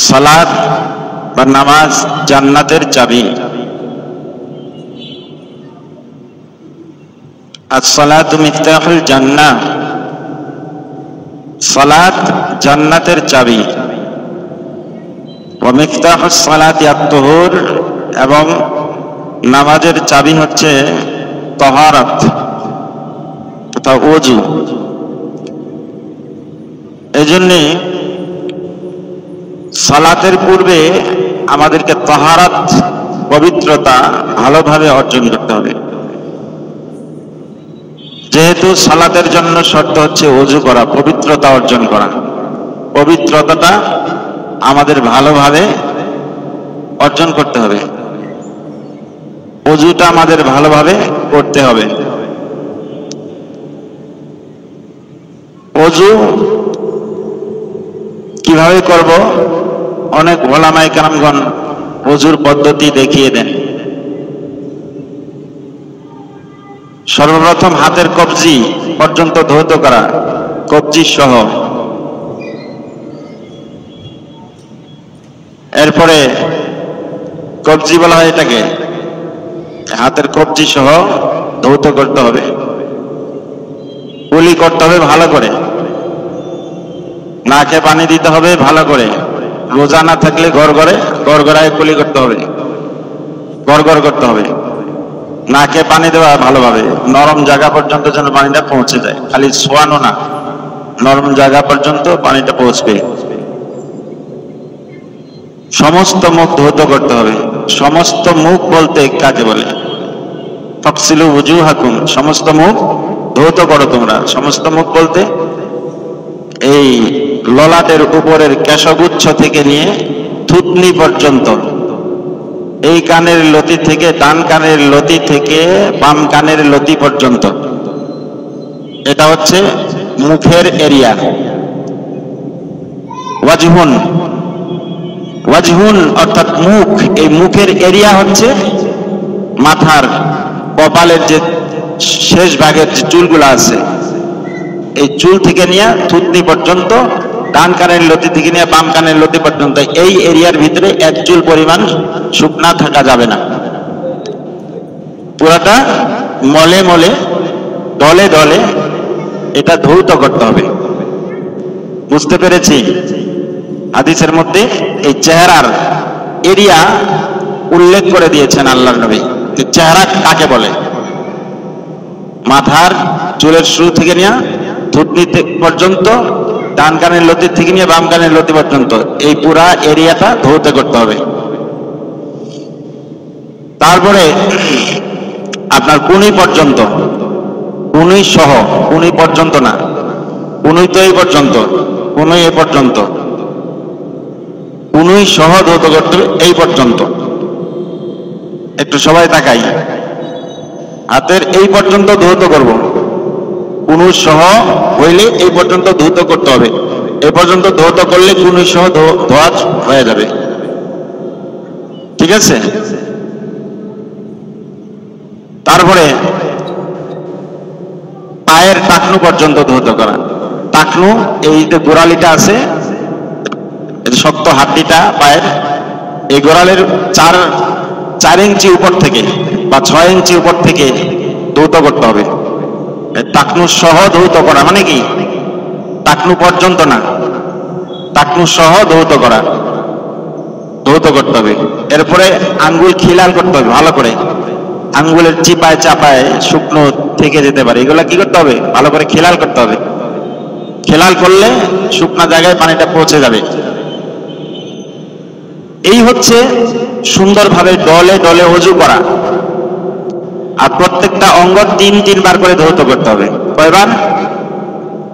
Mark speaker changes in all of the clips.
Speaker 1: সালাত বা নামাজ জান্নাতের চাবি। as-salatu miftahul জান্নাহ, সালাত জান্নাতের চাবি। ওয়া মিফতাহুস সালাতি আত-তুহুর, এবং নামাজের চাবি হচ্ছে তাহারাত তথা ওযু। এজন্য সালাতের পূর্বে আমাদেরকে তাহারাত, পবিত্রতা ভালোভাবে অর্জন করতে হবে। যেহেতু সালাতের জন্য শর্ত হচ্ছে ওযু করা, পবিত্রতা অর্জন করা। পবিত্রতাটা আমাদের ভালোভাবে অর্জন করতে হবে, ওযুটা আমাদের ভালোভাবে করতে হবে। ওযু কিভাবে করব, অনেক ওলামায়ে কেরামগণ ওযুর পদ্ধতি দেখিয়ে দেন। সর্বপ্রথম হাতের কবজি পর্যন্ত ধৌত করা, কবজি সহ। এরপরে কবজি বলা হয় এটাকে, হাতের কবজি সহ ধৌত করতে হবে, কুলি করতে হবে ভালো করে, নাকে পানি দিতে হবে ভালো করে। রোজা না থাকলে গড়গড়ায় কুলি করতে হবে, গড়গড় করতে হবে। নাকে পানি দেওয়া ভালোভাবে, নরম জায়গা পর্যন্ত যেন পানিটা পৌঁছে যায়, খালি ছোয়ানো না, নরম জায়গা পর্যন্ত পানিটা পৌঁছবে। সমস্ত মুখ ধৌত করতে হবে। সমস্ত মুখ বলতে কাকে বলে? ফাগসিলু ওযুহাকুম, সমস্ত মুখ ধৌত করো তোমরা। সমস্ত মুখ বলতে এই ললাটের উপরের কেশগুচ্ছ থেকে নিয়ে থুতনি পর্যন্ত, এই কানের লতি থেকে, ডান কানের লতি থেকে বাম কানের লতি পর্যন্ত, এটা হচ্ছে মুখের এরিয়া। ওয়াজহুন, ওয়াজহুন অর্থাৎ মুখ, এই মুখের এরিয়া হচ্ছে মাথার কপালের যে শেষ ভাগের যে চুলগুলো আছে, এই চুল থেকে নিয়ে থুতনি পর্যন্ত, ডান কানের লতি থেকে নিয়ে বাম কানের লতি পর্যন্ত, এই এরিয়ার ভিতরে এক চুল পরিমাণ শুকনা থাকা যাবে না। পুরাটা মলে মলে, দলে দলে এটা ধৌত করতে হবে। বুঝতে পেরেছি? হাদিসের মধ্যে এই চেহারার এরিয়া উল্লেখ করে দিয়েছেন আল্লাহর নবী। চেহারা কাকে বলে? মাথার চুলের শুরু থেকে নিয়ে থুতনি পর্যন্ত, ডান কানের লতি থেকে নিয়ে বাম কানের লতি পর্যন্ত, এই পুরা এরিয়াটা ধৌত করতে হবে। তারপরে আপনার কুনি পর্যন্ত, কুনি সহ, কুনি পর্যন্ত না, কুনুই তো এই পর্যন্ত, কুনুই এ পর্যন্ত, কুনুই সহ ধৌত করতে হবে এই পর্যন্ত। একটু সবাই তাকাই, হাতের এই পর্যন্ত ধৌত করব, কুনু সহ হইলে এই পর্যন্ত ধৌত করতে হবে। এই পর্যন্ত ধৌত করলে কুনু সহ ধোয়া হয়ে যাবে। ঠিক আছে? তারপরে পায়ের টাকনু পর্যন্ত ধৌত করা। টাকনু, এই যে গোড়ালিটা আছে, শক্ত হাড্ডিটা পায়ের, এই গোড়ালির 4 ইঞ্চি উপর থেকে বা 6 ইঞ্চি উপর থেকে ধৌত করতে হবে। টাকনু সহ ধৌত করা মানে কি? টাকনু পর্যন্ত না, টাকনু সহ ধৌত করা, ধৌত করতে হবে। এরপরে আঙ্গুল খিলাল করতে হবে ভালো করে, আঙ্গুলের চিপায় চাপায় শুকনো থেকে যেতে পারে, এগুলা কি করতে হবে? ভালো করে খিলাল করতে হবে। খিলাল করলে শুকনা জায়গায় পানিটা পৌঁছে যাবে। এই হচ্ছে সুন্দরভাবে ডলে ডলে ওযু করা। আর প্রত্যেকটা অঙ্গ 3 বার করে ধৌত করতে হবে। কয়বার?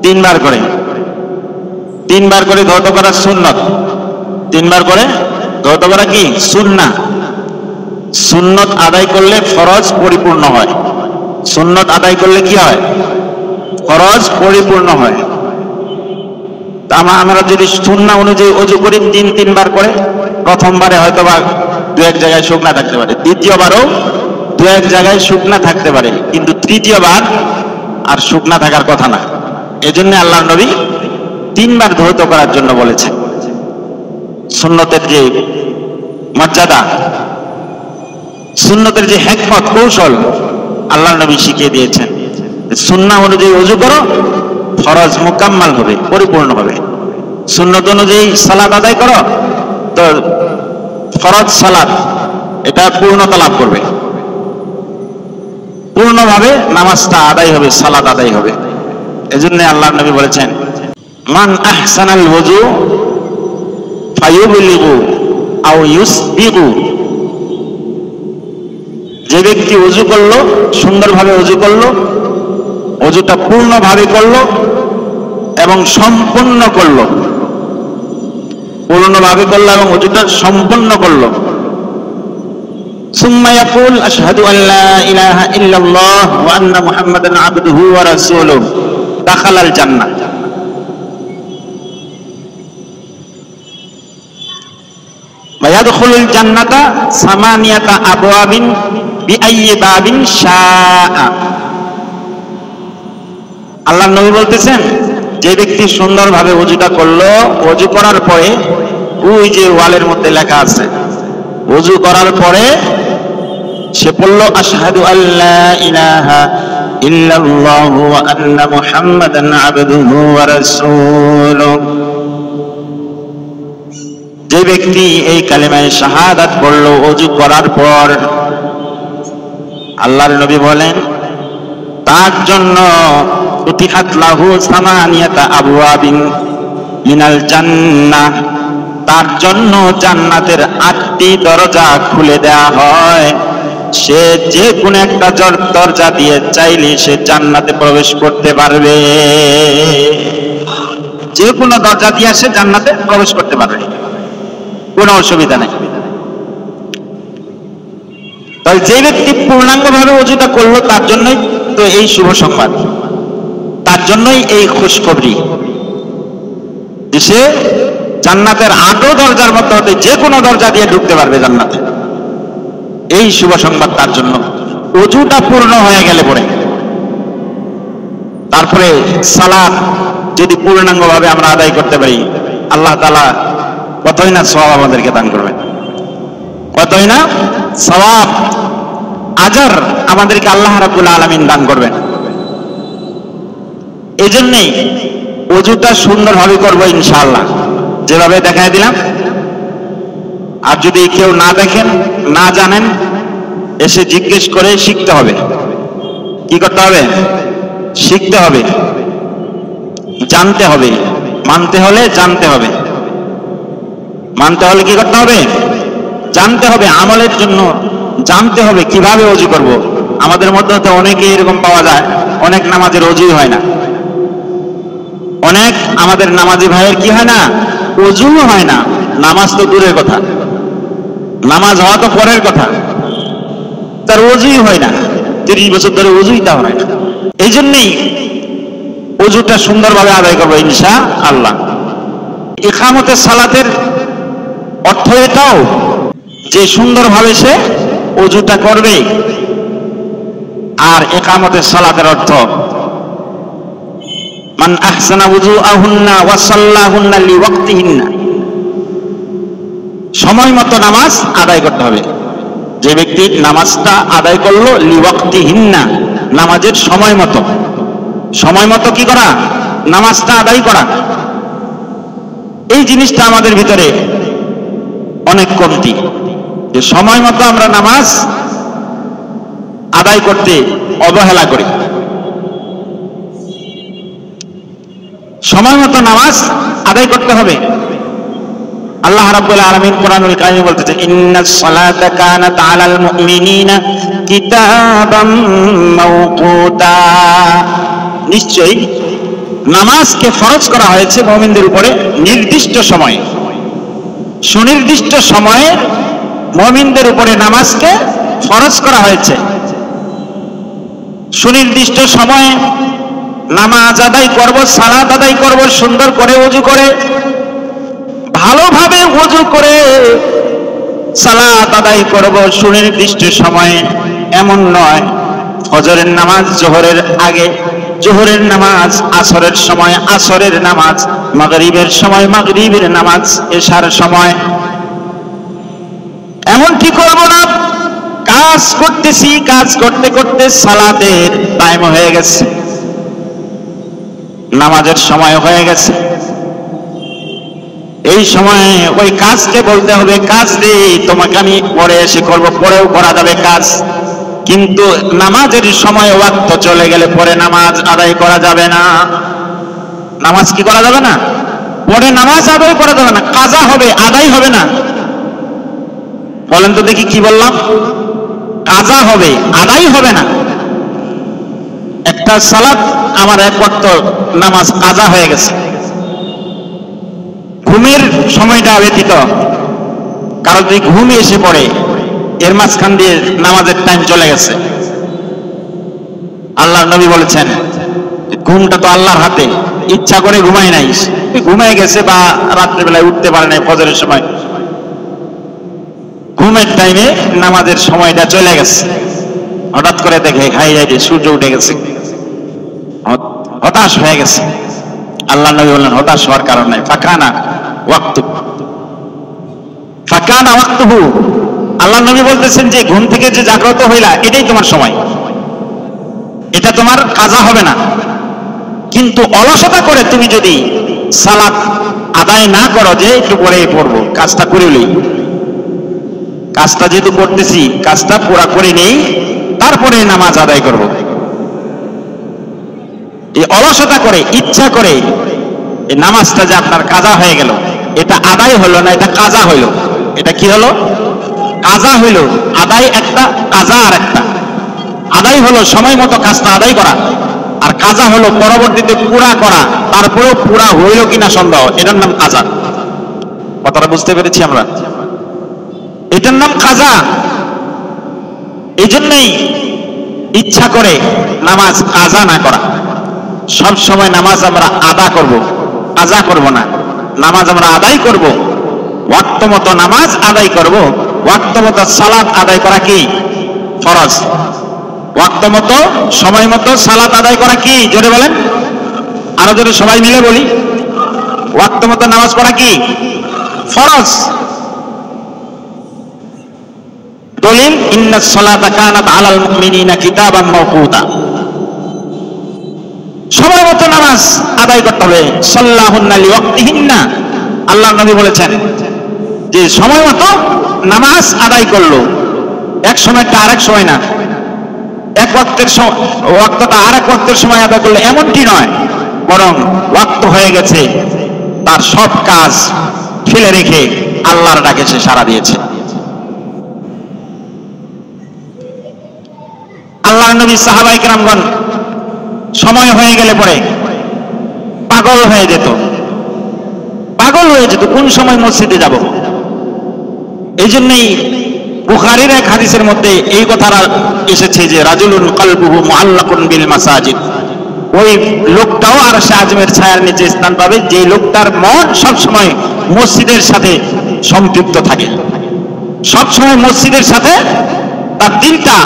Speaker 1: 3 বার করে। 3 বার করে ধৌত করা সুন্নত। 3 বার করে ধৌত করা কি সুন্নাহ। সুন্নত আদায় করলে ফরজ পরিপূর্ণ হয়। সুন্নত আদায় করলে কি হয়? ফরজ পরিপূর্ণ হয়। আমরা যদি সুন্নাহ অনুযায়ী ওযু করি 3 বার করে, প্রথমবারে হয়তো বা 2-1 জায়গায় শুকনা থাকতে পারে, দ্বিতীয়বারও 2-1 জায়গায় শুকনা থাকতে পারে, কিন্তু তৃতীয়বার আর শুকনা থাকার কথা না। এজন্য আল্লাহর নবী 3 বার ধৌত করার জন্য বলেছেন। সুন্নতের যে মর্যাদা, সুন্নতের যে হিকমত কৌশল আল্লাহর নবী শিখিয়ে দিয়েছেন। সুন্নাহ অনুযায়ী ওযু করো, ফরজ মুকাম্মাল হবে, পরিপূর্ণ হবে। সুন্নত অনুযায়ী সালাত আদায় করো, তো ফরজ সালাত এটা পূর্ণতা লাভ করবে, পূর্ণভাবে নামাজটা আদায় হবে, সালাত আদায় হবে। এজন্য আল্লাহর নবী বলেছেন, মান আহসানাল ওযু ফায়ুবলিগু আও ইউসবিগু, যে ব্যক্তি ওযু করলো, সুন্দরভাবে ওযু করলো, ওযুটা পূর্ণভাবে করলো এবং সম্পূর্ণ করলো, পূর্ণভাবে করলো এবং ওযুটা সম্পূর্ণ করলো, সুম্মা ইয়াকুল আশহাদু আল্লা ইলাহা ইল্লাল্লাহ ওয়া আন্না মুহাম্মাদান আবদুহু ওয়া রাসূলুহু, দাখালাল জান্নাহ। ওয়া ইয়াদখুলুল জান্নাতা সামানিয়াতা আবওয়াবিন বিআইয়ি বাবিন শাআ। আল্লাহর নবী বলতেছেন, যে ব্যক্তি সুন্দরভাবে ওযুটা করলো, ওযু করার পরে ওই যে ওয়ালের মধ্যে লেখা আছে, ওযু করার পরে সে পড়ল আশহাদু আল্লা ইলাহা ইল্লাল্লাহ ওয়া আন্না মুহাম্মাদান আবদুহু ওয়া রাসূলুহু। যে ব্যক্তি এই কালিমায়ে শাহাদাত পড়লো ওযু করার পর, আল্লাহর নবী বলেন তার জন্য ফুতিহাত লাহু সামানিয়াতা আবওয়াবিন মিনাল জান্নাহ, তার জন্য জান্নাতের 8টি দরজা খুলে দেয়া হয়। সে যে কোনো একটা দরজা দিয়ে চাইলে সে জান্নাতে প্রবেশ করতে পারবে, যে কোনো দরজা দিয়ে সে জান্নাতে প্রবেশ করতে পারবে, কোনো অসুবিধা নেই। তাই যে ব্যক্তি পূর্ণাঙ্গভাবে ওযুটা করলো তার জন্যই তো এই শুভ সংবাদ, তার জন্যই এই খুশখবরি যে সে জান্নাতের 8 দরজার মধ্যে হতে যে কোনো দরজা দিয়ে ঢুকতে পারবে জান্নাতে। এই শুভ সংবাদ তার জন্য। ওযুটা পূর্ণ হয়ে গেলে পরে তারপরে সালাত যদি পূর্ণাঙ্গভাবে আমরা আদায় করতে পারি, আল্লাহ তাআলা কতই না সওয়াব আমাদেরকে দান করবেন, কতই না সওয়াব আজর আমাদেরকে আল্লাহ রাব্বুল আলামিন দান করবেন। এই জন্যই ওযুটা সুন্দরভাবে করবো ইনশাআল্লাহ, যেভাবে দেখাই দিলাম। আর যদি কেউ না দেখেন, না জানেন, এসে জিজ্ঞেস করে শিখতে হবে। কি করতে হবে? শিখতে হবে, জানতে হবে। মানতে হলে জানতে হবে, মানতে হলে কি করতে হবে? জানতে হবে। আমলের জন্য জানতে হবে কিভাবে ওযু করব। আমাদের মধ্যে তো অনেকে এরকম পাওয়া যায়, অনেক নামাজের ওযুই হয় না, অনেক আমাদের নামাজি ভাইয়ের কি হয় না, ওযু হয় না। নামাজ তো দূরের কথা, নামাজ হওয়া তো পরের কথা, তার ওযুই হয় না। 30 বছর ধরে ওযুই তা হয় না। এই জন্যই ওযুটা সুন্দরভাবে আদায় করবো ইনশাআল্লাহ। ইকামতে সালাতের অর্থ এটাও যে সুন্দরভাবে সে ওযুটা করবে। আর ইকামতে সালাতের অর্থ মান আহসানা ওযুআহুন্না ওয়া সাল্লাহুন্না লিওয়াক্তিহিন্না, সময় মতো নামাজ আদায় করতে হবে। যে ব্যক্তি নামাজটা আদায় করলো লিওয়াক্তিহিন্না, নামাজের সময় মতো, সময় মতো কি করা? নামাজটা আদায় করা। এই জিনিসটা আমাদের ভিতরে অনেক কমতি, যে সময় মতো আমরা নামাজ আদায় করতে অবহেলা করি। সময় মতো নামাজ আদায় করতে হবে। আল্লাহ রাব্বুল আলামিন কোরআনুল কারীমে বলতেছে, ইন্নাস সালাতা কানাত আলাল মুমিনিনা কিতাবাম মাওকুতা, নিশ্চয়ই নামাজকে ফরজ করা হয়েছে মুমিনদের উপরে নির্দিষ্ট সময়ে। সুনির্দিষ্ট সময়ে মুমিনদের উপরে নামাজকে ফরজ করা হয়েছে। সুনির্দিষ্ট সময়ে নামাজ আদায় করব, সালাত আদায় করব, সুন্দর করে ওযু করে, ভালোভাবে ওযু করে সালাত আদায় করব সুনির্দিষ্ট সময়ে। এমন নয় ফজরের নামাজ জোহরের আগে, জোহরের নামাজ আসরের সময়, আসরের নামাজ মাগরিবের সময় মাগরিবের নামাজ, এশার সময়। এমন ঠিক করবো না কাজ করতেছি, কাজ করতে করতে সালাতের টাইম হয়ে গেছে, নামাজের সময় হয়ে গেছে। এই সময় ওই কাজকে বলতে হবে, কাজ রে তোমাকে আমি পরে এসে করবো, পরেও করা যাবে কাজ, কিন্তু নামাজের সময় ওয়াক্ত চলে গেলে পরে নামাজ আদায় করা যাবে না। নামাজ কি করা যাবে না? পরে নামাজ আদায় করা যাবে না, কাজা হবে, আদায় হবে না। বলেন তো দেখি কি বললাম? কাজা হবে, আদায় হবে না। একটা সালাত আমার এক ওয়াক্ত নামাজ কাজা হয়ে গেছে, ঘুমের সময়টা ব্যতীত, কারো যদি ঘুম এসে পড়ে এর মাঝখান দিয়ে নামাজের টাইম চলে গেছে। আল্লাহর নবী বলেছেন ঘুমটা তো আল্লাহর হাতে, ইচ্ছা করে ঘুমায় নাই, ঘুমায় গেছে বা রাত্রিবেলায় উঠতে পারে নাই ফজরের সময়, ঘুমের টাইমে নামাজের সময়টা চলে গেছে। হঠাৎ করে দেখে খাই যাই সূর্য উঠে গেছে, হতাশ হয়ে গেছে। আল্লাহ নবী বললেন হতাশ হওয়ার কারণ নাই, ফাকানা ওয়াক্তুহু। আল্লাহ নবী বলতেছেন যে ঘুম থেকে যে জাগ্রত হইলা এটাই তোমার সময়, এটা তোমার কাজা হবে না। কিন্তু অলসতা করে তুমি যদি সালাত আদায় না করো, যে একটু পরে পড়বো, কাজটা করিলেই, কাজটা যেহেতু করতেছি কাজটা পুরা করে নেই তারপরে নামাজ আদায় করব, এই অলসতা করে ইচ্ছা করে এই নামাজটা যে আপনার কাজা হয়ে গেল, এটা আদায় হলো না, এটা কাজা হইল। এটা কি হলো? কাজা হইল। আদায় একটা, কাজা আর একটা। আদায় হলো সময় মতো কাজটা আদায় করা, আর কাজা হলো পরবর্তীতে পুরা করা, তারপরেও পুরা হইল কিনা সন্দেহ, এটার নাম কাজা। কথাটা বুঝতে পেরেছি আমরা? এটার নাম কাজা। এই জন্যই ইচ্ছা করে নামাজ কাজা না করা। সব সময় নামাজ আমরা আদা করব, কাজা করব না। নামাজ আমরা আদায় করব, ওয়াক্ত মতো নামাজ আদায় করব। ওয়াক্ত মতো সালাত আদায় করা কি ফরজ? ওয়াক্ত মতো সময় মতো সালাত আদায় করা কি? জোরে বলেন, আরো জোরে সবাই মিলে বলি। ওয়াক্ত মতো নামাজ পড়া কি ফরজ। দলিল ইন্নাস সালাতা কানাত আলাল মুমিনিনা কিতাবান মাওকুতা। সময় মতো নামাজ আদায় করতে হবে। সাল্লাহুন্না লিওয়াক্তিহিন্না, আল্লাহর নবী বলেছেন যে সময় মতো নামাজ আদায় করলো, এক সময়টা আরেক সময় না, এক ওয়াক্তের ওয়াক্তটা আরেক ওয়াক্তের সময় আদায় করলো এমনটি নয়, বরং ওয়াক্ত হয়ে গেছে তার সব কাজ ফেলে রেখে আল্লাহর ডাকে সে সাড়া দিয়েছে। আল্লাহর নবী সাহাবায়ে কেরামগণ সময় হয়ে গেলে পরে পাগল হয়ে যেত, কোন সময় মসজিদে যাব। এই জন্যই বুখারীর এক হাদিসের মধ্যে এই কথাটা এসেছে যে রাজুলুন কলবুহু মুআল্লাকুন বিল মাসাজিদ, ওই লোকটাও আরশে আজমের ছায়ার নিচে স্থান পাবে যে লোকটার মন সব সময় মসজিদের সাথে সম্পৃক্ত থাকে, সব সময় মসজিদের সাথে তার দিলটা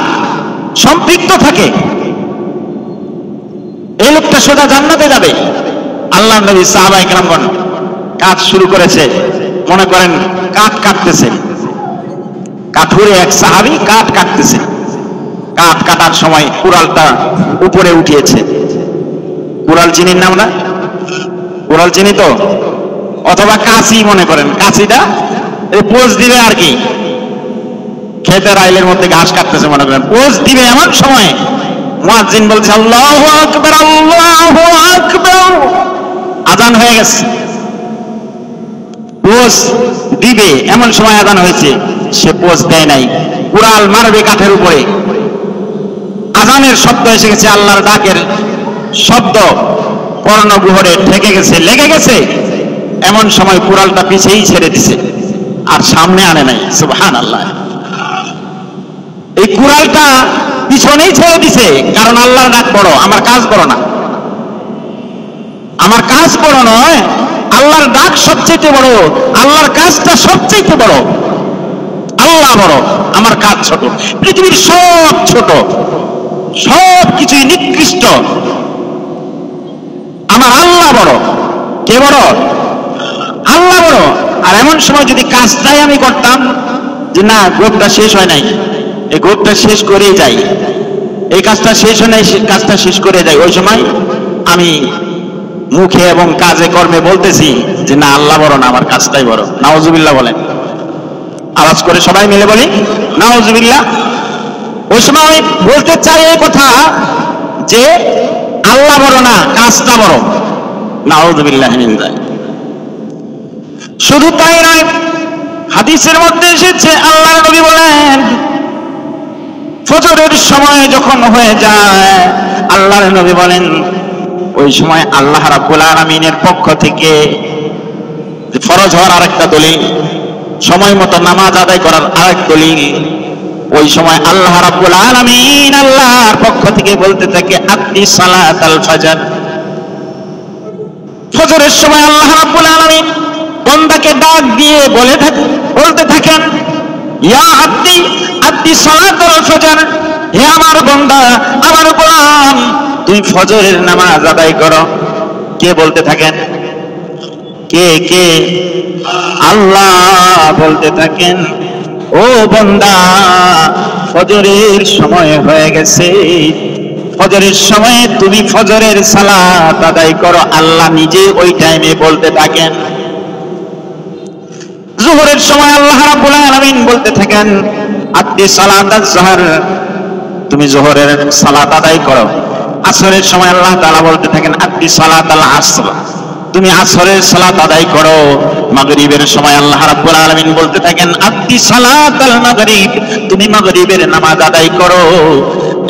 Speaker 1: সম্পৃক্ত থাকে। এই লোকটা সোজা জান্নাতে যাবে। আল্লাহর নবী সাহাবায়ে কেরামগণ কাজ শুরু করেছে, মনে করেন কাঠ কাটতেছে, কাঠুরে এক সাহাবী কাঠ কাটতেছে, কাঠ কাটার সময় কুড়ালটা উপরে উঠিয়েছে। কুড়াল চিনির নাম না? কুড়াল চিনি তো, অথবা কাঁচি মনে করেন, কাঁচিটা পোজ দিবে আর কি, ক্ষেতের আইলের মধ্যে ঘাস কাটতেছে মনে করেন, পোজ দিবে এমন সময় মুয়াজ্জিন বলছে আল্লাহু আকবার, আল্লাহু আকবার, আযান হয়ে গেছে। পোজ দিবে এমন সময় আযান হয়েছে, সে পোজ দেয় নাই, কুড়াল মারবে কাঠের উপরে, আযানের শব্দ এসে গেছে, আল্লাহর ডাকের শব্দ কর্ণগুহরে ঠেকে গেছে, লেগে গেছে। এমন সময় কুড়ালটা পিছেই ছেড়ে দিছে, আর সামনে আনে নাই। সুবহানাল্লাহ। এই কুড়ালটা পিছনেই ছেড়ে দিছে, কারণ আল্লাহর ডাক বড়, আমার কাজ বড় না। আমার কাজ বড় নয়, আল্লাহর ডাক সবচেয়ে বড়, আল্লাহর কাজটা সবচেয়ে বড়। আল্লাহ বড়, আমার কাজ ছোট। পৃথিবীর সব ছোট, সব কিছুই নিকৃষ্ট, আমার আল্লাহ বড়। কে বড়? আল্লাহ বড়। আর এমন সময় যদি কাজটাই আমি করতাম যে না গ্রুপটা শেষ হয় নাই, এই গ্রুপটা শেষ করেই যাই, এই কাজটা শেষ হয় নাই, কাজটা শেষ করে যাই, ওই সময় আমি মুখে এবং কাজে কর্মে বলতেছি যে না আল্লাহ বড় না, আমার কাজটাই বড়। নাউজুবিল্লাহ বলেন। আওয়াজ করে সবাই মিলে বলি নাউজুবিল্লাহ। ওই সময় আমি বলতে চাই এই কথা যে আল্লাহ বড় না, কাজটা বড়। নাউজুবিল্লাহ মিন যালিক। শুধু তাই নয়, হাদিসের মধ্যে এসেছে আল্লাহর নবী বলেন ফজরের সময় যখন হয়ে যায়, আল্লাহর নবী বলেন ওই সময় আল্লাহ রাব্বুল আলামিনের পক্ষ থেকে ফরজ হওয়ার আরেকটা দলিল, সময় মতো নামাজ আদায় করার আরেক দলিল, ওই সময় আল্লাহ রাব্বুল আলামিন আল্লাহর পক্ষ থেকে বলতে থাকে আদ্দি সালাতাল ফজর। ফজরের সময় আল্লাহ রাব্বুল আলামিন বান্দাকে ডাক দিয়ে বলতে থাকেন ইয়া আব্দি আদ্দি সালাতাল ফজর, হে আমার বান্দা, আমার গোলাম, তুই ফজরের নামাজ আদায় করো। কে বলতে থাকেন? কে? আল্লাহ বলতে থাকেন ও বান্দা ফজরের সময় হয়ে গেছে, ফজরের সময়ে তুমি ফজরের সালাত আদায় করো। আল্লাহ নিজে ওই টাইমে বলতে থাকেন। যোহরের সময় আল্লাহ রাব্বুল আলামিন বলতে থাকেন আদ্দি সালাতাজ যোহর, তুমি যোহরের সালাত আদায় করো। আসরের সময় আল্লাহ তাআলা বলতে থাকেন আদ্দি সালাতাল আসর, তুমি আসরের সালাত আদায় করো। মাগরিবের সময় আল্লাহ রাব্বুল আলামিন বলতে থাকেন আদ্দি সালাতাল মাগরিব, তুমি মাগরিবের নামাজ আদায় করো।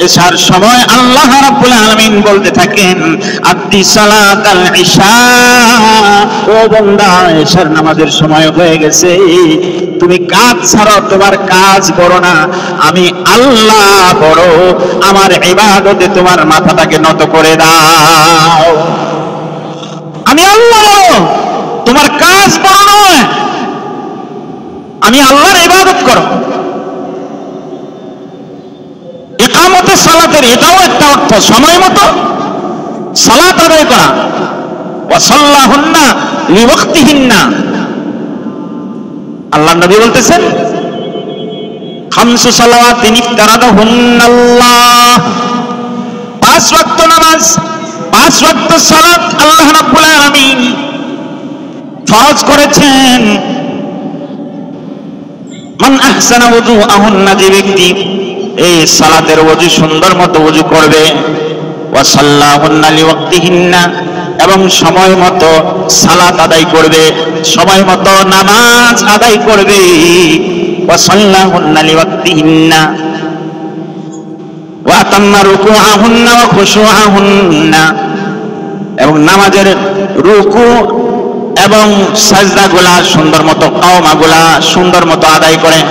Speaker 1: এশার সময় আল্লাহ রাব্বুল আলামিন বলতে থাকেন আদ্দি সালাতাল ইশা, ও বান্দা এশার নামাজের সময় হয়ে গেছে, তুমি কাজ ছাড়ো, তোমার কাজ বড় না, আমি আল্লাহ বড়, আমার ইবাদতে তোমার মাথাটাকে নত করে দাও। আমি আল্লাহ বড়, তোমার কাজ বড় নয়, আমি আল্লাহর ইবাদত করো। ইকামতে সালাতের এটাও একটা অর্থ, সময় মতো সালাত আদায় করা। ওয়া সাল্লাহুন্না লিওয়াক্তিহিন্না, আল্লাহ নবী বলতেছেন খামসু সালাওয়াতিন ইফতারাদাহুন্নাল্লাহ, 5 ওয়াক্ত নামাজ, 5 ওয়াক্ত সালাত আল্লাহ রাব্বুল আলামিন ফরজ করেছেন। মান আহসানা ওযুআহুন্না, যে ব্যক্তি এই সালাতের ওযু সুন্দর মতো ওযু করবে, ওয়া সাল্লাহুন্না লিওয়াক্তিহিন্না, এবং সময় মতো সালাত আদায় করবে, সময় মতো নামাজ আদায় করবে, ওয়া সাল্লাহুন্না লিওয়াক্তিহিন্না, ওয়া তাম্মা রুকুআহুন্না ওয়া খুশুআহুন্না, এবং নামাজের রুকু এবং সাজদাগুলা সুন্দর মতো, কাওমাগুলা সুন্দর মতো আদায় করে,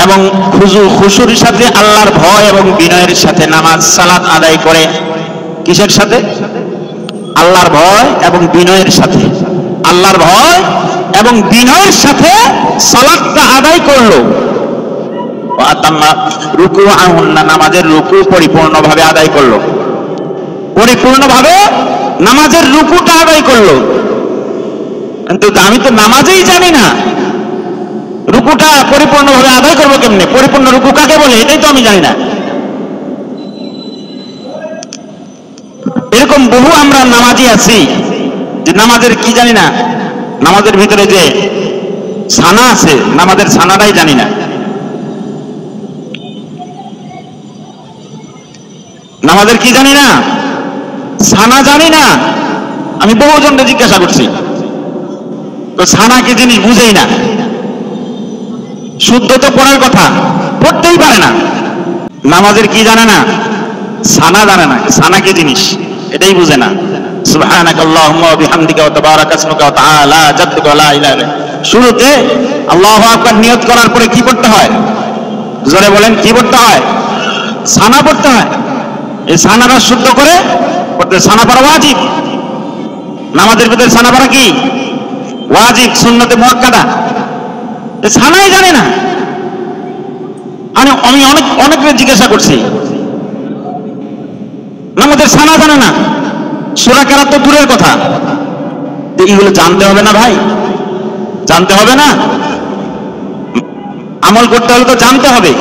Speaker 1: এবং খুশুর সাথে আল্লাহর ভয় এবং বিনয়ের সাথে নামাজ সালাত আদায় করে। কিসের সাথে? আল্লাহর ভয় এবং বিনয়ের সাথে, আল্লাহর ভয় এবং বিনয়ের সাথে সালাতটা আদায় করলো। ওয়া তাম্মা রুকুআহুন্না, নামাজের রুকু পরিপূর্ণভাবে আদায় করলো, পরিপূর্ণভাবে নামাজের রুকুটা আদায় করলো। কিন্তু আমি তো নামাজেই জানি না, রুকুটা পরিপূর্ণভাবে আদায় করবো কেমনে? পরিপূর্ণ রুকু কাকে বলে এটাই তো আমি জানি না। এরকম বহু আমরা নামাজি আছি যে নামাজের কি জানি না, নামাজের ভিতরে যে ছানা আছে, নামাজের ছানাটাই জানি না। নামাজের কি জানি না, ছানা জানি না। আমি বহুজনকে জিজ্ঞাসা করছি, তো ছানা কি জিনিস বুঝেই না। শুদ্ধ তো পড়ার কথা, পড়তেই পারে না। নামাজের কি জানে না, ছানা জানে না, ছানা কি জিনিস এটাই বুঝে না। সুবহানাকাল্লাহুম্মা ওয়া বিহামদিকা ওয়া তাবারাকা ইসমুকা ওয়া তাআলা জাদ্দুকা লা ইলাহা ইল্লা আনতা। শুরুতে আল্লাহু আকবার নিয়ত করার পরে কি পড়তে হয়? জোরে বলেন, কি পড়তে হয়? ছানা পড়তে হয়। এই ছানাটা শুদ্ধ করে পড়তে, ছানা পড়া ওয়াজিব। নামাজের ভিতরে ছানা পড়া কি ওয়াজিব, সুন্নতে মুআক্কাদা। ছানাই জানে না। আমি অনেককে জিজ্ঞাসা করছি, নামাজের ছানা জানে না। সূরা কেরাত তো দূরের কথা, এগুলো জানতে হবে না ভাই? জানতে হবে না? আমল করতে হলে তো জানতে হবে।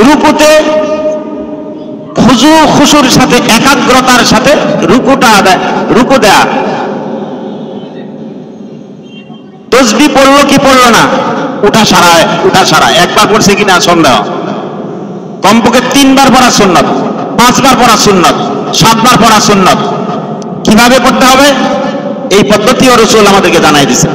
Speaker 1: রুকুতে খুজু খুশুর সাথে, একাগ্রতার সাথে রুকু দেয়া। তসবিহ পড়লো কি পড়লো না, উঠা সারা একবার পড়ছে কিনা সন্দেহ। কমপক্ষে 3 বার পড়া সুন্নত, 5 বার পড়া সুন্নত, 7 বার পড়া সুন্নত। কিভাবে পড়তে হবে এই পদ্ধতিও রাসূল আমাদেরকে জানাই দিয়েছেন।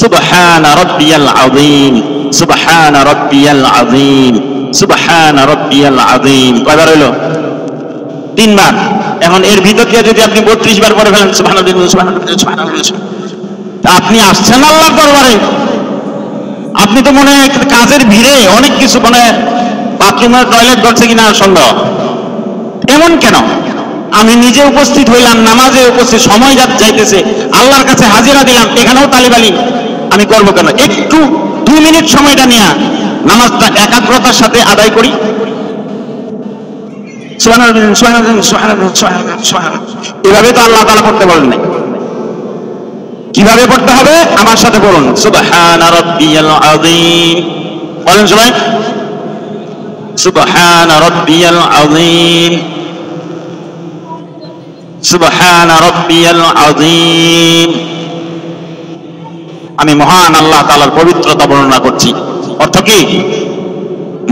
Speaker 1: সুবহান রাব্বিয়াল আযীম, সুবহান রাব্বিয়াল আযীম, সুবহান রাব্বিয়াল আযীম। কয়বার হলো? 3 বার। এখন এর ভিতর দিয়ে যদি আপনি 32 বার পড়ে ফেলেন সুবহানাল্লাহ সুবহানাল্লাহ সুবহানাল্লাহ, আপনি আসছেন আল্লাহর দরবারে। আপনি তো মনে হয় কাজের ভিড়ে অনেক কিছু, মানে বাথরুমের টয়লেট করছে কিনা সন্দেহ। এমন কেন? আমি নিজে উপস্থিত হইলাম, নামাজে উপস্থিত, সময় যাইতেছে, আল্লাহর কাছে হাজিরা দিলাম, এখানেও তালিবালি আমি করবো কেন? একটু 2 মিনিট সময়টা নিয়ে নামাজটা একাগ্রতার সাথে আদায় করি। এভাবে তো আল্লাহ তাআলা করতে বলেন নাই। কিভাবে পড়তে হবে আমার সাথে বলুন, সুবহান রাব্বিয়াল আযীম। বলেন সবাই, সুবহান রাব্বিয়াল আযীম, সুবহান রাব্বিয়াল আযীম। আমি মহান আল্লাহ তাআলার পবিত্রতা বর্ণনা করছি। অর্থ কি?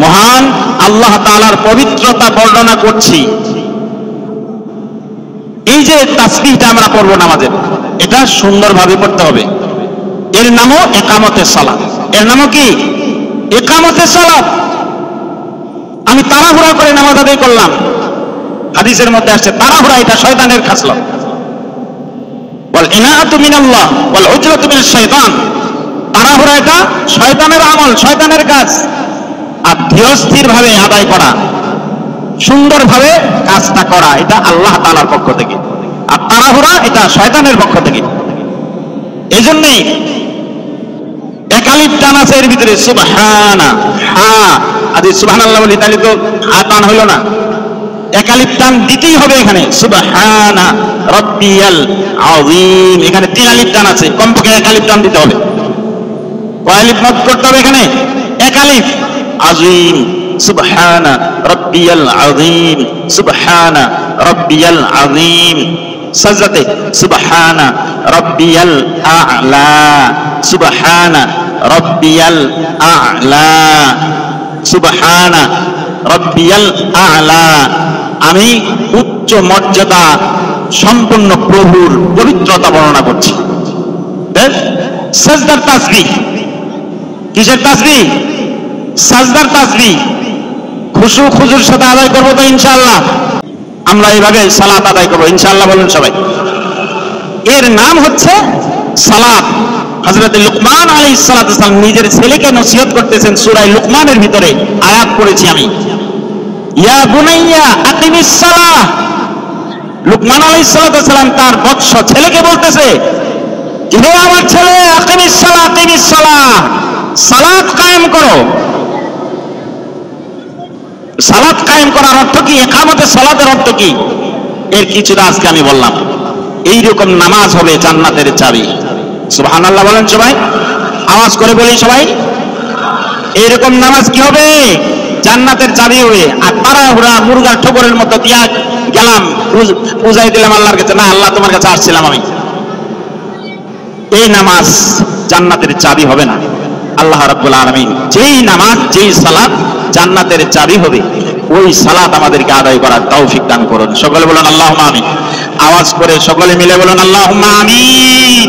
Speaker 1: মহান আল্লাহ তাআলার পবিত্রতা বর্ণনা করছি। এই যে তাসবিহটা আমরা পড়বো নামাজে, এটা সুন্দরভাবে পড়তে হবে। এর নামও ইকামতে সালাত। এর নামও কি? ইকামতে সালাত। আমি তাড়াহুড়া করে নামাজ আদায় করলাম, হাদিসের মধ্যে আসছে তাড়াহুড়া এটা শয়তানের খাসলত। ওয়াল ইনাআতু মিনাল্লাহ ওয়াল উজরাতু মিনাশ শাইতান। তাড়াহুড়া এটা শয়তানের আমল, শয়তানের কাজ। আর ধীরস্থির ভাবে আদায় করা, সুন্দরভাবে কাজটা করা, এটা আল্লাহ তাআলার পক্ষ থেকে। আর তাড়াহুড়া এটা শয়তানের পক্ষ থেকে। এই জন্যই একালিফ টান আছে এর ভিতরে, সুবহানা। হ্যাঁ, আদি সুবহানাল্লাহ বলি তাহলে তো টান হইল না। একালিফ টান দিতেই হবে এখানে, সুবহানা রাব্বিয়াল আযীম। এখানে 3 আলিফ টান আছে, কমপক্ষে একালিফ টান দিতে হবে। কয় আলিফ মত করতে হবে এখানে? একালিফ। আযীম, সুবহানা রাব্বিয়াল আযীম, সুবহানা রাব্বিয়াল আযীম। সাজদাতে সুবহানা রাব্বিয়াল আ'লা, সুবহানা রাব্বিয়াল আ'লা, সুবহানা রাব্বিয়াল আ'লা। আমি উচ্চ মর্যাদা সম্পন্ন প্রভুর পবিত্রতা বর্ণনা করছি। সাজদার তাসবিহ। কিসের তাসবিহ? সাজদার তাসবিহ। খুশু খুজুর সাথে আদায় করবো তো ইনশাআল্লাহ। আমরা এইভাবে সালাত আদায় করবো ইনশাআল্লাহ। বলেন সবাই। এর নাম হচ্ছে সালাত। হযরত লুকমান আলাইহিস সালাম নিজের ছেলেকে নসিহত করতেছেন সূরা লুকমানের ভিতরে। আয়াত পড়েছি আমি, ইয়া বুনাইয়া আকিমিস সালাহ। লুকমান আলাইহিস সালাম তার বৎস ছেলেকে বলতেছে, হে আমার ছেলে, আকিমিস সালাহ, আকিমিস সালাহ, সালাত কায়েম করো। সালাত কায়েম করার অর্থ কি? ইকামতে সালাতের অর্থ কি? এর কিছুটা আজকে আমি বললাম। এইরকম নামাজ হবে জান্নাতের চাবি। সুবহানাল্লাহ বলেন সবাই, আওয়াজ করে বলি সবাই। এইরকম নামাজ কি হবে? জান্নাতের চাবি হবে। আর তাড়াহুড়া মুরগার ঠোকরের মতো দিয়া গেলাম, পূজাই দিলাম আল্লাহর কাছে, না আল্লাহ তোমার কাছে আসছিলাম আমি, এই নামাজ জান্নাতের চাবি হবে না। আল্লাহ রাব্বুল আলামিন যেই নামাজ, যেই সালাত জান্নাতের চাবি হবে, ওই সালাত আমাদেরকে আদায় করার তৌফিক দান করুন। সকলে বলুন আল্লাহুম্মা আমিন। আওয়াজ করে সকলে মিলে বলুন আল্লাহুম্মা আমিন।